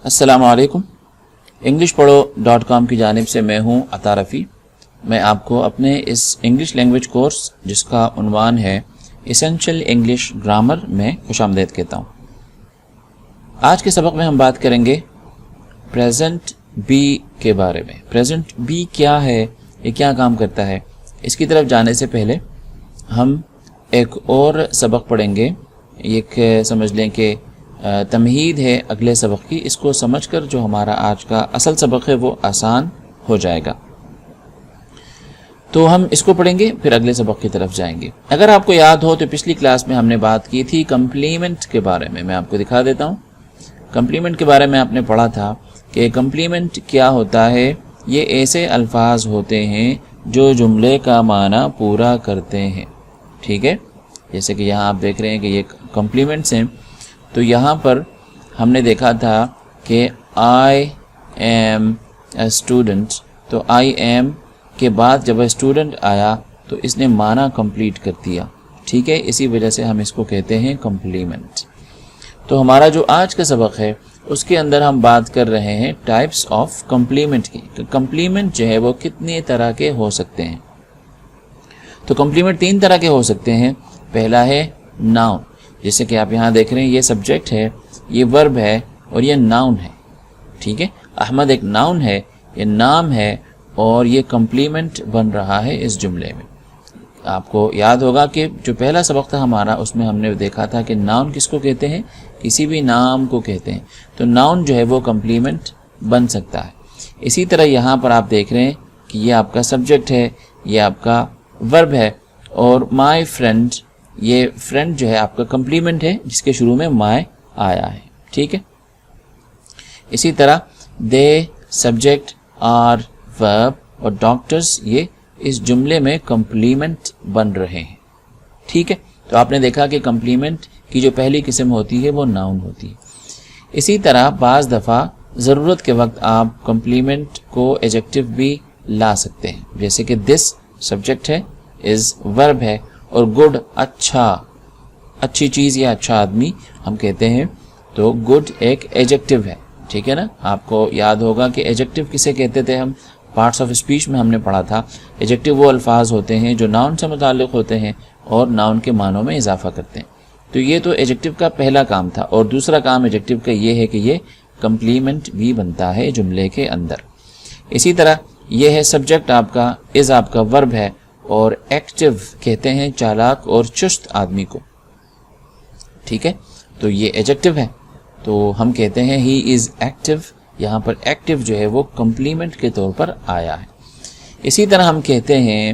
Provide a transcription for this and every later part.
السلام علیکم، انگلش پڑھو .com کی جانب سے میں ہوں عطا رفیع۔ میں آپ کو اپنے اس انگلش لینگویج کورس جس کا عنوان ہے ایسینشل انگلش گرامر میں خوش آمدید کہتا ہوں۔ آج کے سبق میں ہم بات کریں گے پریزنٹ بی کے بارے میں۔ پریزنٹ بی کیا ہے، یہ کیا کام کرتا ہے، اس کی طرف جانے سے پہلے ہم ایک اور سبق پڑھیں گے۔ ایک سمجھ لیں کہ تمہید ہے اگلے سبق کی، اس کو سمجھ کر جو ہمارا آج کا اصل سبق ہے وہ آسان ہو جائے گا۔ تو ہم اس کو پڑھیں گے، پھر اگلے سبق کی طرف جائیں گے۔ اگر آپ کو یاد ہو تو پچھلی کلاس میں ہم نے بات کی تھی کمپلیمنٹ کے بارے میں آپ کو دکھا دیتا ہوں۔ کمپلیمنٹ کے بارے میں آپ نے پڑھا تھا کہ کمپلیمنٹ کیا ہوتا ہے۔ یہ ایسے الفاظ ہوتے ہیں جو جملے کا معنی پورا کرتے ہیں، ٹھیک ہے۔ جیسے کہ یہاں آپ دیکھ رہے ہیں کہ یہ کمپلیمنٹس ہیں، تو یہاں پر ہم نے دیکھا تھا کہ آئی ایم اے اسٹوڈنٹ، تو آئی ایم کے بعد جب اسٹوڈنٹ آیا تو اس نے معنی کمپلیٹ کر دیا، ٹھیک ہے۔ اسی وجہ سے ہم اس کو کہتے ہیں کمپلیمنٹ۔ تو ہمارا جو آج کا سبق ہے اس کے اندر ہم بات کر رہے ہیں ٹائپس آف کمپلیمنٹ کی، کہ کمپلیمنٹ جو ہے وہ کتنے طرح کے ہو سکتے ہیں۔ تو کمپلیمنٹ 3 طرح کے ہو سکتے ہیں۔ پہلا ہے ناؤن، جیسے کہ آپ یہاں دیکھ رہے ہیں یہ سبجیکٹ ہے، یہ ورب ہے اور یہ ناؤن ہے، ٹھیک ہے۔ احمد ایک ناؤن ہے، یہ نام ہے اور یہ کمپلیمنٹ بن رہا ہے اس جملے میں۔ آپ کو یاد ہوگا کہ جو پہلا سبق تھا ہمارا اس میں ہم نے دیکھا تھا کہ ناؤن کس کو کہتے ہیں، کسی بھی نام کو کہتے ہیں، تو ناؤن جو ہے وہ کمپلیمنٹ بن سکتا ہے۔ اسی طرح یہاں پر آپ دیکھ رہے ہیں کہ یہ آپ کا سبجیکٹ ہے، یہ آپ کا ورب ہے، اور مائی فرینڈ، یہ فرینڈ جو ہے آپ کا کمپلیمنٹ ہے جس کے شروع میں مائی آیا ہے، ٹھیک ہے۔ اسی طرح دے، سبجیکٹ، آر، ورب اور ڈاکٹرز یہ اس جملے میں کمپلیمنٹ بن رہے ہیں، ٹھیک ہے۔ تو آپ نے دیکھا کہ کمپلیمنٹ کی جو پہلی قسم ہوتی ہے وہ ناؤن ہوتی ہے۔ اسی طرح بعض دفعہ ضرورت کے وقت آپ کمپلیمنٹ کو ایڈجیکٹو بھی لا سکتے ہیں، جیسے کہ دس سبجیکٹ ہے، از ورب ہے، اور گڈ اچھا، اچھی چیز یا اچھا آدمی ہم کہتے ہیں، تو گڈ ایک ایڈجیکٹو ہے، ٹھیک ہے نا۔ آپ کو یاد ہوگا کہ ایڈجیکٹو کسے کہتے تھے ہم، پارٹس آف اسپیچ میں ہم نے پڑھا تھا۔ ایڈجیکٹو وہ الفاظ ہوتے ہیں جو ناؤن سے متعلق ہوتے ہیں اور ناؤن کے معنوں میں اضافہ کرتے ہیں۔ تو یہ تو ایڈجیکٹو کا پہلا کام تھا، اور دوسرا کام ایڈجیکٹو کا یہ ہے کہ یہ کمپلیمنٹ بھی بنتا ہے جملے کے اندر۔ اسی طرح یہ ہے سبجیکٹ آپ کا، از آپ کا ورب ہے، اور ایکٹیو کہتے ہیں چالاک اور چست آدمی کو، ٹھیک ہے۔ تو یہ ایڈجیکٹو ہے، تو ہم کہتے ہیں ہی از ایکٹیو۔ یہاں پر ایکٹیو جو ہے وہ کمپلیمنٹ کے طور پر آیا ہے۔ اسی طرح ہم کہتے ہیں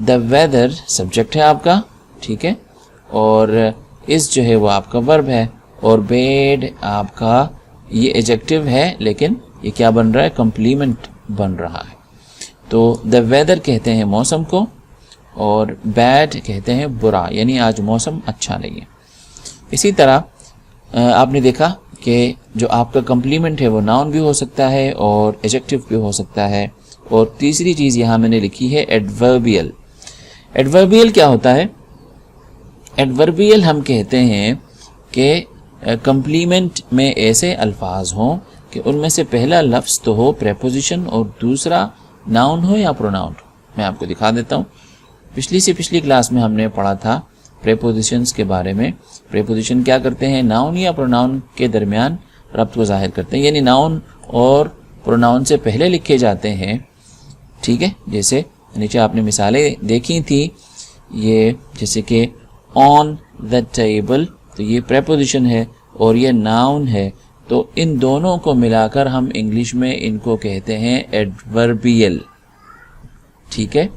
دا ویدر، سبجیکٹ ہے آپ کا، ٹھیک ہے، اور از جو ہے وہ آپ کا ورب ہے، اور بیڈ آپ کا یہ ایڈجیکٹو ہے لیکن یہ کیا بن رہا ہے، کمپلیمنٹ بن رہا ہے۔ تو دا ویدر کہتے ہیں موسم کو، اور بیڈ کہتے ہیں برا، یعنی آج موسم اچھا نہیں ہے۔ اسی طرح آپ نے دیکھا کہ جو آپ کا کمپلیمنٹ ہے وہ ناؤن بھی ہو سکتا ہے اور ایڈجیکٹو بھی ہو سکتا ہے۔ اور تیسری چیز یہاں میں نے لکھی ہے ایڈوربیل۔ ایڈوربیل کیا ہوتا ہے؟ ایڈوربیل ہم کہتے ہیں کہ کمپلیمنٹ میں ایسے الفاظ ہوں کہ ان میں سے پہلا لفظ تو ہو پریپوزیشن اور دوسرا ناؤن ہو یا پروناؤن ہو۔ میں آپ کو دکھا دیتا ہوں۔ پچھلی کلاس میں ہم نے پڑھا تھا پریپوزیشنز کے بارے میں۔ پریپوزیشن کیا کرتے ہیں؟ ناؤن یا پروناؤن کے درمیان ربط کو ظاہر کرتے ہیں، یعنی ناؤن اور پروناؤن سے پہلے لکھے جاتے ہیں، ٹھیک ہے۔ جیسے نیچے آپ نے مثالیں دیکھی تھی، یہ جیسے کہ آن دا ٹیبل، تو یہ پریپوزیشن ہے اور یہ ناؤن ہے، تو ان دونوں کو ملا کر ہم انگلش میں ان کو کہتے ہیں ایڈوربیل، ٹھیک ہے۔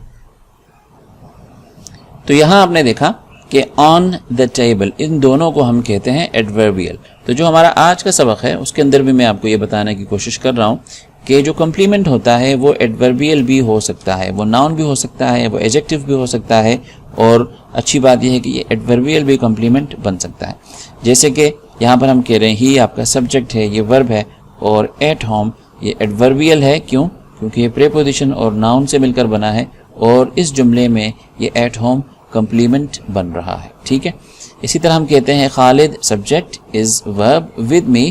تو یہاں آپ نے دیکھا کہ آن دا ٹیبل، ان دونوں کو ہم کہتے ہیں ایڈوربیل۔ تو جو ہمارا آج کا سبق ہے اس کے اندر بھی میں آپ کو یہ بتانے کی کوشش کر رہا ہوں کہ جو کمپلیمنٹ ہوتا ہے وہ ایڈوربیل بھی ہو سکتا ہے، وہ ناؤن بھی ہو سکتا ہے، وہ ایڈجیکٹو بھی ہو سکتا ہے، اور اچھی بات یہ ہے کہ یہ ایڈوربیل بھی کمپلیمنٹ بن سکتا ہے۔ جیسے کہ یہاں پر ہم کہہ رہے ہیں ہی آپ کا سبجیکٹ ہے، یہ ورب ہے، اور ایٹ ہوم یہ ایڈوربیل ہے، کیونکہ یہ پریپوزیشن اور ناؤن سے مل کر بنا ہے، اور اس جملے میں یہ ایٹ ہوم کمپلیمنٹ بن رہا ہے، ٹھیک ہے۔ اسی طرح ہم کہتے ہیں خالد سبجیکٹ از ورب ود می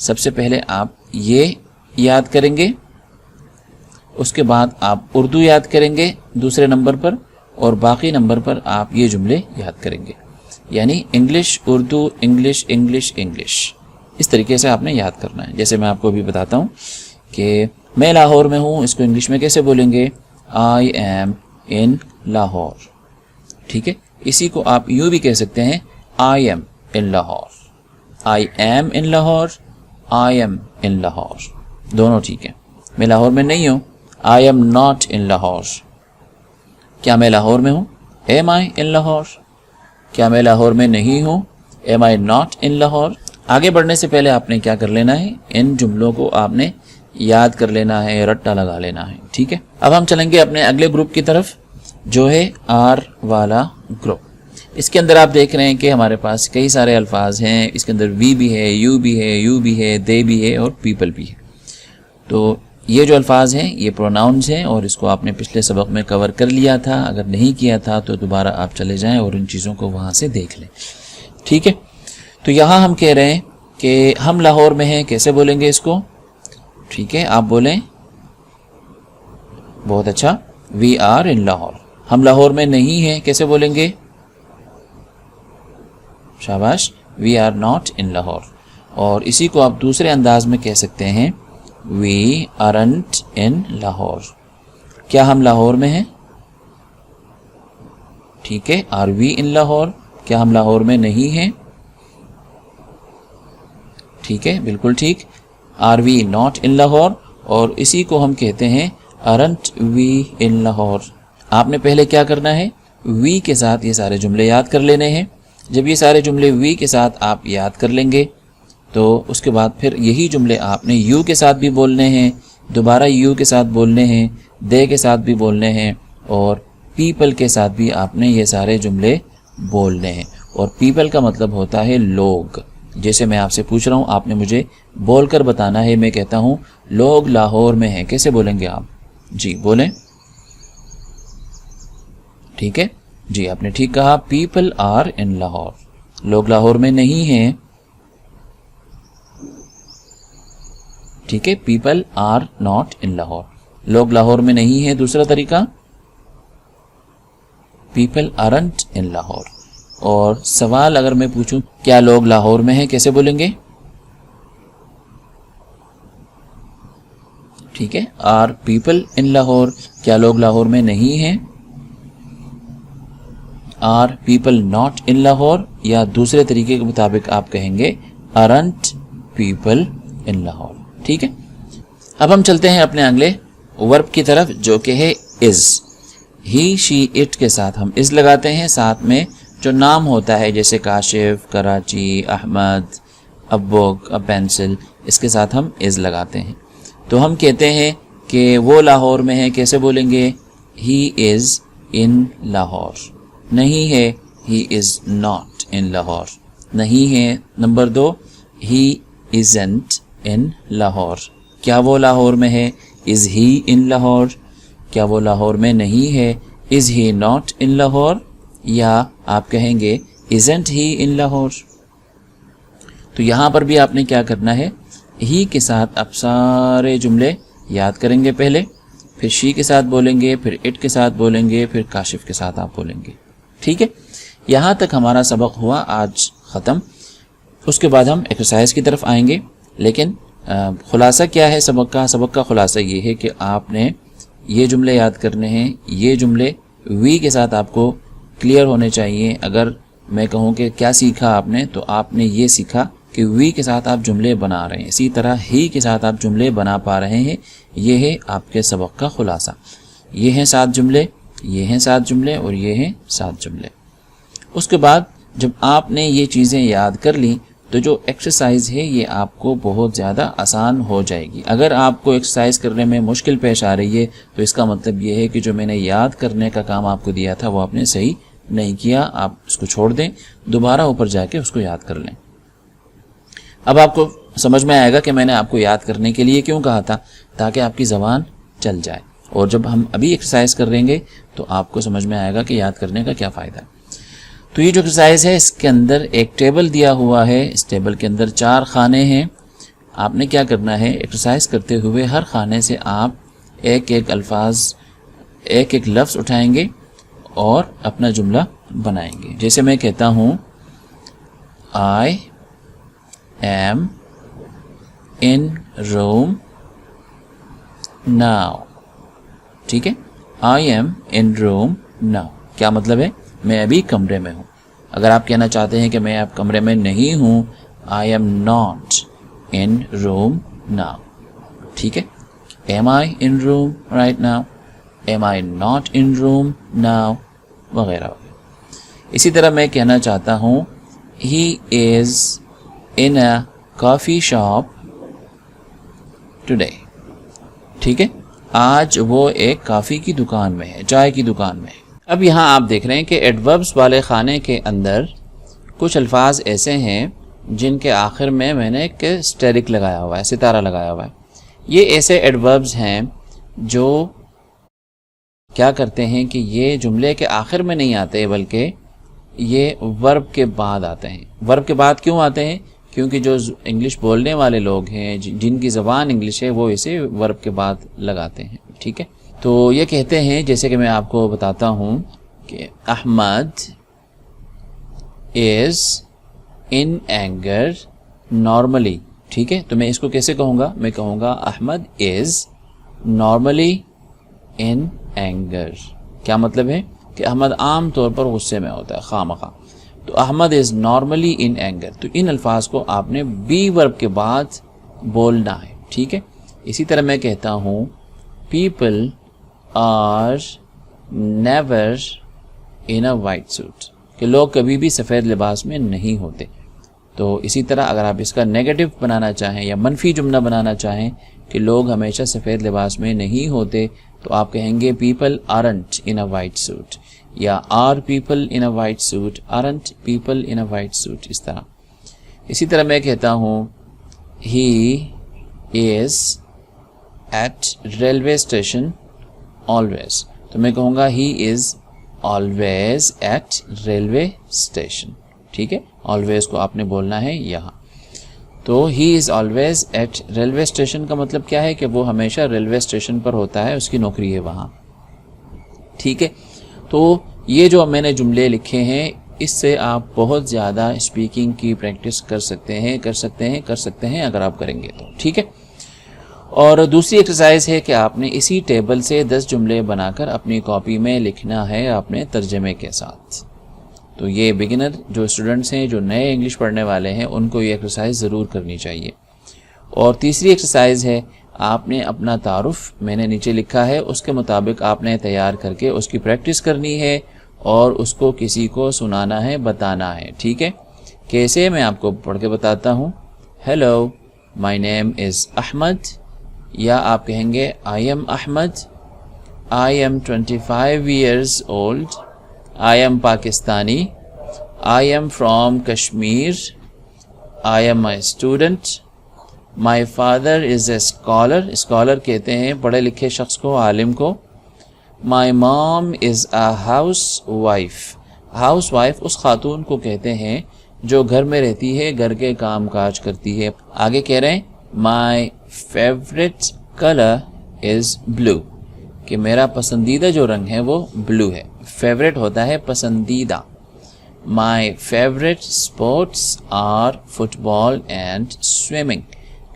سب سے پہلے آپ یہ یاد کریں گے، اس کے بعد آپ اردو یاد کریں گے دوسرے نمبر پر، اور باقی نمبر پر آپ یہ جملے یاد کریں گے، یعنی English Urdu English English English, اس طریقے سے آپ نے یاد کرنا ہے۔ جیسے میں آپ کو ابھی بتاتا ہوں کہ میں لاہور میں ہوں، اس کو انگلش میں کیسے بولیں گے؟ آئی ایم ان لاہور، ٹھیک ہے۔ اسی کو آپ یوں بھی کہہ سکتے ہیں، I am in Lahore, I am in Lahore, I am in Lahore, دونوں ٹھیک ہے۔ میں لاہور میں نہیں ہوں، I am not in Lahore, کیا میں لاہور میں ہوں؟ ایم آئی ان لاہور، کیا میں لاہور میں نہیں ہوں؟ Am I not in Lahore. آگے بڑھنے سے پہلے آپ نے کیا کر لینا ہے؟ ان جملوں کو آپ نے یاد کر لینا ہے، رٹا لگا لینا ہے، ٹھیک ہے۔ اب ہم چلیں گے اپنے اگلے گروپ کی طرف، جو ہے آر والا گروپ۔ اس کے اندر آپ دیکھ رہے ہیں کہ ہمارے پاس کئی سارے الفاظ ہیں، اس کے اندر وی بھی ہے، یو بھی ہے، یو بھی ہے، دے بھی ہے، اور پیپل بھی ہے۔ تو یہ جو الفاظ ہیں یہ پروناؤنز ہیں، اور اس کو آپ نے پچھلے سبق میں کور کر لیا تھا، اگر نہیں کیا تھا تو دوبارہ آپ چلے جائیں اور ان چیزوں کو وہاں سے دیکھ لیں، ٹھیک ہے۔ تو یہاں ہم کہہ رہے ہیں کہ ہم لاہور میں ہیں، کیسے بولیں گے اس کو؟ ٹھیک ہے، آپ بولیں، بہت اچھا، وی آر ان لاہور۔ ہم لاہور میں نہیں ہیں، کیسے بولیں گے؟ شاباش، we are not in Lahore. اور اسی کو آپ دوسرے انداز میں کہہ سکتے ہیں، وی آرنٹ ان لاہور، کیا ہم لاہور میں ہیں؟ ٹھیک ہے، آر وی ان لاہور، کیا ہم لاہور میں نہیں ہیں؟ ٹھیک ہے، بالکل ٹھیک، are we not in Lahore, اور اسی کو ہم کہتے ہیں آرنٹ وی ان لاہور۔ آپ نے پہلے کیا کرنا ہے؟ وی کے ساتھ یہ سارے جملے یاد کر لینے ہیں۔ جب یہ سارے جملے وی کے ساتھ آپ یاد کر لیں گے تو اس کے بعد پھر یہی جملے آپ نے یو کے ساتھ بھی بولنے ہیں، دوبارہ یو کے ساتھ بولنے ہیں، دے کے ساتھ بھی بولنے ہیں، اور پیپل کے ساتھ بھی آپ نے یہ سارے جملے بولنے ہیں۔ اور پیپل کا مطلب ہوتا ہے لوگ۔ جیسے میں آپ سے پوچھ رہا ہوں، آپ نے مجھے بول کر بتانا ہے۔ میں کہتا ہوں لوگ لاہور میں ہیں، کیسے بولیں گے آپ؟ جی بولیں، ٹھیک ہے، جی آپ نے ٹھیک کہا، پیپل آر ان لاہور، لوگ لاہور میں نہیں ہیں، ٹھیک ہے، people are not in Lahore, لوگ لاہور میں نہیں ہیں۔ دوسرا طریقہ، پیپل آرنٹ ان لاہور۔ اور سوال اگر میں پوچھوں کیا لوگ لاہور میں ہیں، کیسے بولیں گے؟ ٹھیک ہے، آر پیپل ان لاہور، کیا لوگ لاہور میں نہیں ہیں؟ Are people not in Lahore, یا دوسرے طریقے کے مطابق آپ کہیں گے آرنٹ پیپل ان لاہور، ٹھیک ہے۔ اب ہم چلتے ہیں اپنے اگلے ورب کی طرف، جو کہ ہے از۔ ہی شی اٹ کے ساتھ ہم از لگاتے ہیں، ساتھ میں جو نام ہوتا ہے جیسے کاشف، کراچی، احمد، ا بک، ا پینسل، اس کے ساتھ ہم از لگاتے ہیں۔ تو ہم کہتے ہیں کہ وہ لاہور میں ہے، کیسے بولیں گے؟ ہی از ان لاہور، نہیں ہے، ہی از ناٹ ان لاہور، نہیں ہے۔ Number 2، he isn't in Lahore, کیا وہ لاہور میں ہے؟ از ہی ان لاہور، کیا وہ لاہور میں نہیں ہے؟ از ہی ناٹ ان لاہور، یا آپ کہیں گے ازنٹ ہی ان لاہور۔ تو یہاں پر بھی آپ نے کیا کرنا ہے؟ ہی کے ساتھ آپ سارے جملے یاد کریں گے پہلے، پھر شی کے ساتھ بولیں گے، پھر اٹ کے ساتھ بولیں گے، پھر کاشف کے ساتھ آپ بولیں گے، ٹھیک ہے۔ یہاں تک ہمارا سبق ہوا آج ختم۔ اس کے بعد ہم ایکسرسائز کی طرف آئیں گے، لیکن خلاصہ کیا ہے سبق کا؟ سبق کا خلاصہ یہ ہے کہ آپ نے یہ جملے یاد کرنے ہیں، یہ جملے وی کے ساتھ آپ کو کلیئر ہونے چاہیے۔ اگر میں کہوں کہ کیا سیکھا آپ نے، تو آپ نے یہ سیکھا کہ وی کے ساتھ آپ جملے بنا رہے ہیں، اسی طرح ہی کے ساتھ آپ جملے بنا پا رہے ہیں۔ یہ ہے آپ کے سبق کا خلاصہ۔ یہ ہیں 7 جملے، یہ ہیں 7 جملے، اور یہ ہیں 7 جملے۔ اس کے بعد جب آپ نے یہ چیزیں یاد کر لیں تو جو ایکسرسائز ہے یہ آپ کو بہت زیادہ آسان ہو جائے گی۔ اگر آپ کو ایکسرسائز کرنے میں مشکل پیش آ رہی ہے تو اس کا مطلب یہ ہے کہ جو میں نے یاد کرنے کا کام آپ کو دیا تھا وہ آپ نے صحیح نہیں کیا۔ آپ اس کو چھوڑ دیں، دوبارہ اوپر جا کے اس کو یاد کر لیں۔ اب آپ کو سمجھ میں آئے گا کہ میں نے آپ کو یاد کرنے کے لیے کیوں کہا تھا، تاکہ آپ کی زبان چل جائے۔ اور جب ہم ابھی ایکسرسائز کر لیں گے تو آپ کو سمجھ میں آئے گا کہ یاد کرنے کا کیا فائدہ ہے۔ تو یہ جو ایکسرسائز ہے اس کے اندر ایک ٹیبل دیا ہوا ہے، اس ٹیبل کے اندر 4 خانے ہیں۔ آپ نے کیا کرنا ہے، ایکسرسائز کرتے ہوئے ہر خانے سے آپ ایک ایک لفظ اٹھائیں گے اور اپنا جملہ بنائیں گے. جیسے میں کہتا ہوں I am in room now. ٹھیک ہے، I am in room now کیا مطلب ہے؟ میں ابھی کمرے میں ہوں. اگر آپ کہنا چاہتے ہیں کہ میں اب کمرے میں نہیں ہوں، I am not in room now. ٹھیک ہے، am I in room right now? am I not in room now? وغیرہ وغیرہ. اسی طرح میں کہنا چاہتا ہوں he is in a coffee shop today. ٹھیک ہے، آج وہ ایک کافی کی دکان میں ہے، چائے کی دکان میں ہے. اب یہاں آپ دیکھ رہے ہیں کہ ایڈوربس والے خانے کے اندر کچھ الفاظ ایسے ہیں جن کے آخر میں نے ایک اسٹیرک لگایا ہوا ہے، ستارہ لگایا ہوا ہے. یہ ایسے ایڈوربس ہیں جو کیا کرتے ہیں کہ یہ جملے کے آخر میں نہیں آتے بلکہ یہ ورب کے بعد آتے ہیں. ورب کے بعد کیوں آتے ہیں؟ کیونکہ جو انگلش بولنے والے لوگ ہیں، جن کی زبان انگلش ہے، وہ اسے ورب کے بعد لگاتے ہیں. ٹھیک ہے، تو یہ کہتے ہیں، جیسے کہ میں آپ کو بتاتا ہوں کہ احمد از ان اینگر نارملی. ٹھیک ہے، تو میں اس کو کیسے کہوں گا؟ میں کہوں گا Ahmed is normally in anger. کیا مطلب ہے؟ کہ احمد عام طور پر غصے میں ہوتا ہے، خواہ مخواہ. تو Ahmed is normally in anger. تو ان الفاظ کو آپ نے بی ورب کے بعد بولنا ہے. ٹھیک ہے، اسی طرح میں کہتا ہوں people are never in a white suit, کہ لوگ کبھی بھی سفید لباس میں نہیں ہوتے. تو اسی طرح اگر آپ اس کا نیگیٹو بنانا چاہیں یا منفی جملہ بنانا چاہیں کہ لوگ ہمیشہ سفید لباس میں نہیں ہوتے، تو آپ کہیں گے people aren't in a white suit, یا are people in a white suit, aren't people in a white suit. اس طرح. اسی طرح میں کہتا ہوں he is at railway station always. تو میں کہوں گا he is always at railway station. ٹھیک ہے، آلویز کو آپ نے بولنا ہے یہاں. تو he is always at railway station کا مطلب کیا ہے؟ کہ وہ ہمیشہ ریلوے اسٹیشن پر ہوتا ہے، اس کی نوکری ہے وہاں. ٹھیک ہے، تو یہ جو میں نے جملے لکھے ہیں اس سے آپ بہت زیادہ اسپیکنگ کی پریکٹس کر سکتے ہیں اگر آپ کریں گے تو. ٹھیک ہے، اور دوسری ایکسرسائز ہے کہ آپ نے اسی ٹیبل سے 10 جملے بنا کر اپنی کاپی میں لکھنا ہے اپنے ترجمے کے ساتھ. تو یہ بگنر جو اسٹوڈنٹس ہیں، جو نئے انگلش پڑھنے والے ہیں، ان کو یہ ایکسرسائز ضرور کرنی چاہیے. اور تیسری ایکسرسائز ہے آپ نے اپنا تعارف میں نے نیچے لکھا ہے اس کے مطابق آپ نے تیار کر کے اس کی پریکٹس کرنی ہے اور اس کو کسی کو سنانا ہے، بتانا ہے. ٹھیک ہے، کیسے؟ میں آپ کو پڑھ کے بتاتا ہوں. ہیلو مائی نیم از احمد، یا آپ کہیں گے I am Ahmed, I am 25 years old، I am Pakistani, I am from Kashmir, I am a student, my father is a scholar. Scholar کہتے ہیں پڑھے لکھے شخص کو، عالم کو. My mom is a housewife. Housewife اس خاتون کو کہتے ہیں جو گھر میں رہتی ہے، گھر کے کام کاج کرتی ہے. آگے کہہ رہے ہیں my favorite color is blue، کہ میرا پسندیدہ جو رنگ ہے وہ بلو ہے. فیوریٹ ہوتا ہے پسندیدہ. My favourite sports are football and swimming,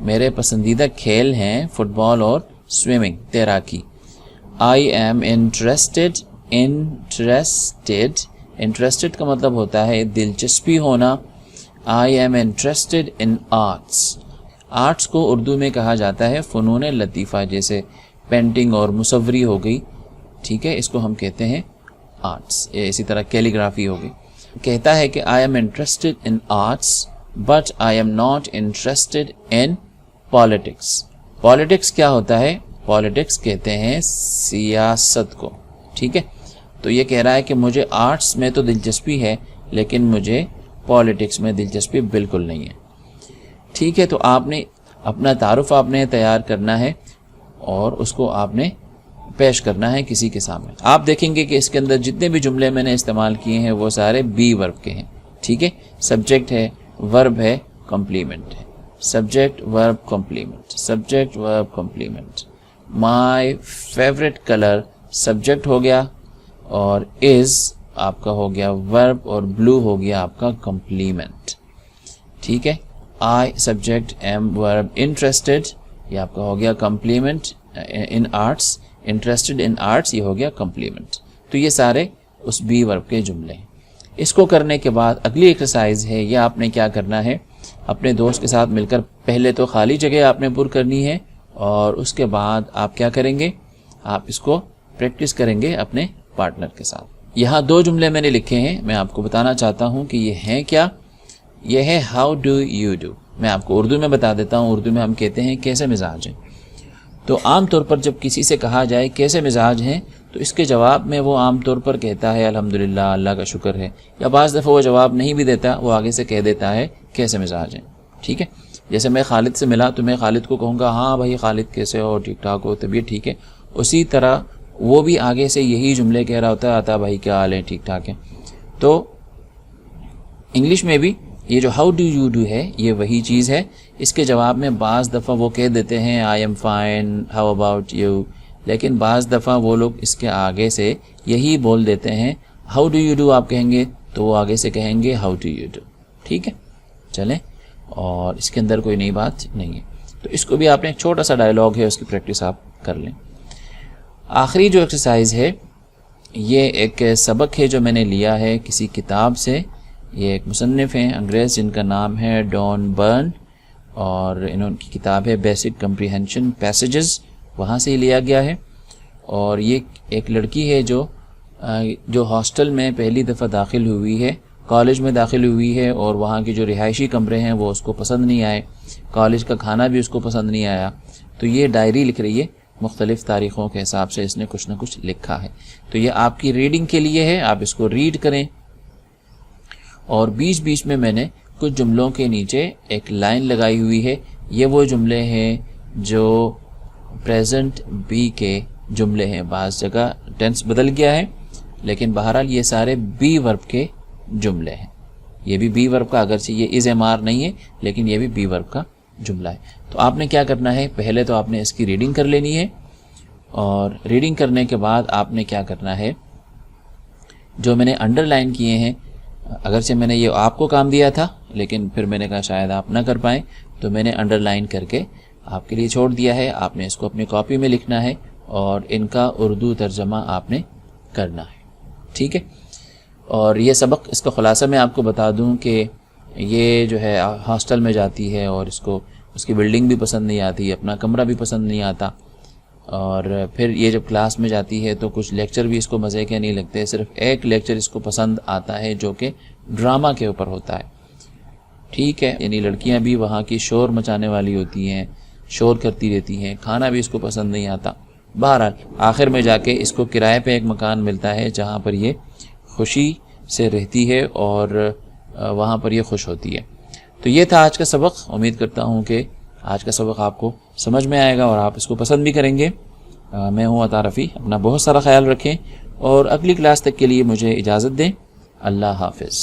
میرے پسندیدہ کھیل ہیں فٹ بال اور سوئمنگ، تیراکی. آئی ایم انٹرسٹڈ، انٹرسٹڈ کا مطلب ہوتا ہے دلچسپی ہونا. I am interested in arts. Arts کو اردو میں کہا جاتا ہے فنون لطیفہ، جیسے پینٹنگ اور مصوری ہو گئی. ٹھیک ہے، اس کو ہم کہتے ہیں آرٹس. اسی طرح کیلیگرافی ہوگی. کہتا ہے کہ I am interested in arts but I am not interested in politics. Politics کیا ہوتا ہے؟ پالیٹکس کہتے ہیں سیاست کو. ٹھیک ہے، تو یہ کہہ رہا ہے کہ مجھے آرٹس میں تو دلچسپی ہے لیکن مجھے پالیٹکس میں دلچسپی بالکل نہیں ہے. ٹھیک ہے، تو آپ نے اپنا تعارف آپ نے تیار کرنا ہے اور اس کو آپ نے پیش کرنا ہے کسی کے سامنے. آپ دیکھیں گے کہ اس کے اندر جتنے بھی جملے میں نے استعمال کیے ہیں وہ سارے بی ورب کے ہیں. ٹھیک ہے، سبجیکٹ ہے، ورب ہے، کمپلیمنٹ ہے. subject verb complement, subject verb complement. My favorite color subject ہو گیا اور is آپ کا ہو گیا verb اور blue ہو گیا آپ کا complement. ٹھیک ہے. I subject am verb interested یہ آپ کا ہو گیا complement in arts, interested in arts یہ ہو گیا complement. تو یہ سارے اس be verb کے جملے ہیں. اس کو کرنے کے بعد اگلی ایکسرسائز ہے، یہ آپ نے کیا کرنا ہے، اپنے دوست کے ساتھ مل کر پہلے تو خالی جگہ آپ نے پر کرنی ہے اور اس کے بعد آپ کیا کریں گے، آپ اس کو پریکٹس کریں گے اپنے پارٹنر کے ساتھ. یہاں 2 جملے میں نے لکھے ہیں، میں آپ کو بتانا چاہتا ہوں کہ یہ ہیں کیا. یہ ہے ہاؤ ڈو یو ڈو. میں آپ کو اردو میں بتا دیتا ہوں. اردو میں ہم کہتے ہیں کیسے مزاج ہیں. تو عام طور پر جب کسی سے کہا جائے کیسے مزاج ہیں تو اس کے جواب میں وہ عام طور پر کہتا ہے الحمدللہ، اللہ کا شکر ہے، یا بعض دفعہ وہ جواب نہیں بھی دیتا، وہ آگے سے کہہ دیتا ہے کیسے مزاج ہیں. ٹھیک ہے. جیسے میں خالد سے ملا تو میں خالد کو کہوں گا ہاں بھائی خالد کیسے ہو، ٹھیک ٹھاک ہو، طبیعت ٹھیک ہے. اسی طرح وہ بھی آگے سے یہی جملے کہہ رہا ہوتا ہے، عطا بھائی کیا حال ہے، ٹھیک ٹھاک ہے. تو انگلش میں بھی یہ جو ہاؤ ڈو یو ڈو ہے یہ وہی چیز ہے. اس کے جواب میں بعض دفعہ وہ کہہ دیتے ہیں I am fine, how about you, لیکن بعض دفعہ وہ لوگ اس کے آگے سے یہی بول دیتے ہیں. ہاؤ ڈو یو ڈو آپ کہیں گے تو وہ آگے سے کہیں گے ہاؤ ڈو یو ڈو. ٹھیک ہے. چلیں، اور اس کے اندر کوئی نئی بات نہیں ہے. تو اس کو بھی آپ نے ایک چھوٹا سا ڈائلاگ ہے اس کی پریکٹس آپ کر لیں. آخری جو ایکسرسائز ہے یہ ایک سبق ہے جو میں نے لیا ہے کسی کتاب سے. یہ ایک مصنف ہیں انگریز جن کا نام ہے ڈان برن، اور انہوں کی کتاب ہے بیسک کمپریہنشن پیسیجز، وہاں سے ہی لیا گیا ہے. اور یہ ایک لڑکی ہے جو ہاسٹل میں پہلی دفعہ داخل ہوئی ہے، کالج میں داخل ہوئی ہے، اور وہاں کے جو رہائشی کمرے ہیں وہ اس کو پسند نہیں آئے، کالج کا کھانا بھی اس کو پسند نہیں آیا. تو یہ ڈائری لکھ رہی ہے، مختلف تاریخوں کے حساب سے اس نے کچھ نہ کچھ لکھا ہے. تو یہ آپ کی ریڈنگ کے لیے ہے، آپ اس کو ریڈ کریں. اور بیچ بیچ میں نے کچھ جملوں کے نیچے ایک لائن لگائی ہوئی ہے. یہ وہ جملے ہیں جو پریزنٹ بی کے جملے ہیں. بعض جگہ ٹینس بدل گیا ہے لیکن بہرحال یہ سارے بی ورب کے جملے ہیں. یہ بھی بی ورب کا، اگرچہ یہ از ایم آر نہیں ہے لیکن یہ بھی بی ورب کا جملہ ہے. تو آپ نے کیا کرنا ہے، پہلے تو آپ نے اس کی ریڈنگ کر لینی ہے، اور ریڈنگ کرنے کے بعد آپ نے کیا کرنا ہے، جو میں نے انڈر لائن کیے ہیں، اگرچہ میں نے یہ آپ کو کام دیا تھا لیکن پھر میں نے کہا شاید آپ نہ کر پائیں تو میں نے انڈر لائن کر کے آپ کے لیے چھوڑ دیا ہے. آپ نے اس کو اپنی کاپی میں لکھنا ہے اور ان کا اردو ترجمہ آپ نے کرنا ہے. ٹھیک ہے. اور یہ سبق، اس کا خلاصہ میں آپ کو بتا دوں کہ یہ جو ہے ہاسٹل میں جاتی ہے اور اس کی بلڈنگ بھی پسند نہیں آتی، اپنا کمرہ بھی پسند نہیں آتا، اور پھر یہ جب کلاس میں جاتی ہے تو کچھ لیکچر بھی اس کو مزے کے نہیں لگتے. صرف ایک لیکچر اس کو پسند آتا ہے جو کہ ڈرامہ کے اوپر ہوتا ہے. ٹھیک ہے. یعنی لڑکیاں بھی وہاں کی شور مچانے والی ہوتی ہیں، شور کرتی رہتی ہیں، کھانا بھی اس کو پسند نہیں آتا. بہرحال آخر میں جا کے اس کو کرائے پہ ایک مکان ملتا ہے جہاں پر یہ خوشی سے رہتی ہے اور وہاں پر یہ خوش ہوتی ہے. تو یہ تھا آج کا سبق. امید کرتا ہوں کہ آج کا سبق آپ کو سمجھ میں آئے گا اور آپ اس کو پسند بھی کریں گے. میں ہوں عطا رفیع. اپنا بہت سارا خیال رکھیں اور اگلی کلاس تک کے لیے مجھے اجازت دیں. اللہ حافظ.